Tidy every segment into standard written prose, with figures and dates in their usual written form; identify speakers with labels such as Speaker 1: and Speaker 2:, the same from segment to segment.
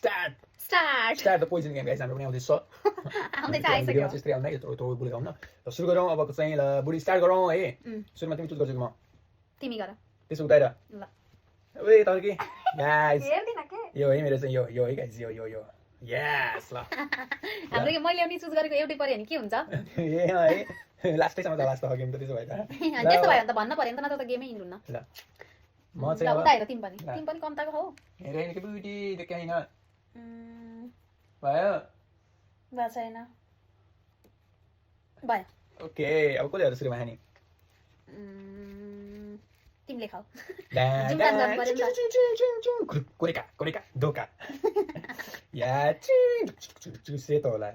Speaker 1: start the poison game guys हाम्रो पनि आउँदैछ
Speaker 2: आउँदैछ आइसक्यो
Speaker 1: त्यस्तै आउँदै यत्रो बोलेको हुन्न ल सुरु गरौँ अब चाहिँ ल बुढी स्टार्ट गरौँ है सुरुमा तिमी चुज गर्छौ म
Speaker 2: तिमी गर
Speaker 1: त्यसो उताएर
Speaker 2: ल
Speaker 1: ओए तर के गाइस
Speaker 2: हेर्दिन के
Speaker 1: यो है मेरो चाहिँ यो है गाइस यो यस ल
Speaker 2: हाम्रो के मैले पनि चुज गरेको एउटै पर्यो नि के हुन्छ
Speaker 1: ए है लास्टैसम्म त लास्ट गेम त त्यसो भए त
Speaker 2: त्यस्तो भयो भने त भन्न पर्यो नि त नत्र त गेमै हिँड्नु न
Speaker 1: ल म चाहिँ
Speaker 2: उता हेर तिमी पनि कम्ताको हौ
Speaker 1: हेरेन के बुढी देख्या हैन भयो
Speaker 2: छैन भयो
Speaker 1: ओके अब कसले हेर्छ सुरुमा हानी
Speaker 2: तिमीले खाऊ
Speaker 1: कोरेका दोका या सेतो होला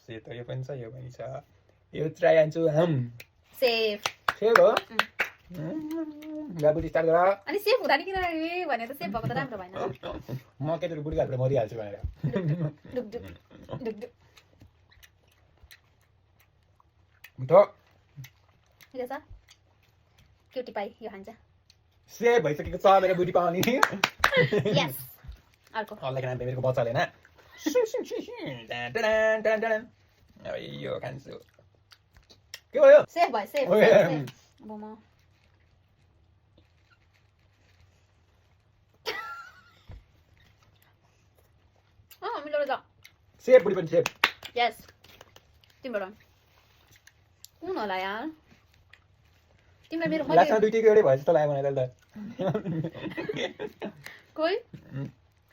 Speaker 1: सेतो यो पनि छ यो पनि छ यो ट्राई आन्छु
Speaker 2: सेफ
Speaker 1: सेफ हो गाबुटी स्टार्ट गर
Speaker 2: अनि सेफ हुँदा नि किन भने त सेफ भएको त राम्रो भएन
Speaker 1: म केटो बुढी हालेर मरिहाल्छु भनेर
Speaker 2: डुक डुक डुक डुक
Speaker 1: मिठो
Speaker 2: के छ क्युटी पाई यो खान्छ
Speaker 1: सेफ भइसकेको छ मेरो बुढी पाउने
Speaker 2: यस अर्को
Speaker 1: अल्लाह के नाम मेरो बच्चाले हैन यो खान्छु के भयो
Speaker 2: सेफ भयो सेफ अब म मिलो रहेछ
Speaker 1: सेफ बुढी पनि सेफ
Speaker 2: यस तिम्रो कुन होला यार तिमीलाई मेरो
Speaker 1: लास्टमा दुईटैको एउटै भयो जस्तो लाग्यो मलाई त
Speaker 2: कोही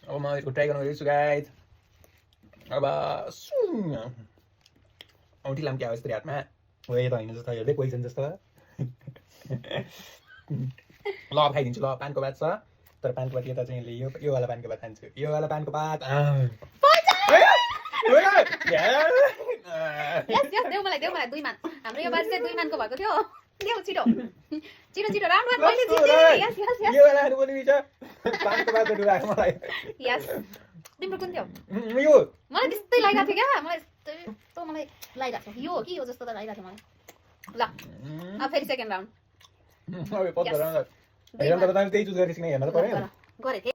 Speaker 1: अब म यसको ट्राई गर्नु गइरहेछु गाइज अब औँठी लाम क्या यस्तो हातमा हो यो त होइन जस्तो हेर्दै पोइजन जस्तो ल अब खाइदिन्छु ल पानको पात छ तर पानको पात यता चाहिँ यो वाला पानको पात खान्छु यो वाला पानको पात
Speaker 2: देऊ मलाई 2 मान हाम्रो यो बाजी चाहिँ 2 मानको भएको थियो देऊ छिटो छिटो छिटो राउन्ड 1 मैले जिते यस यस यस
Speaker 1: यो वाला खानु पनि मिल्छ पानको पात डुराएको मलाई
Speaker 2: यस तिम्रो कुन थियो
Speaker 1: यो
Speaker 2: मलाई त्यस्तै लागिरहेको थियो क्या मलाई यस्तो मलाई लागिरहेको थियो यो हो कि यो जस्तो त लागिरहेको थियो मलाई ल अब फेरि सेकेन्ड राउन्ड
Speaker 1: अब पद गरौँ न हेर्न त त्यही चुज गरेको छैन हेर्न त पर्यो
Speaker 2: गरे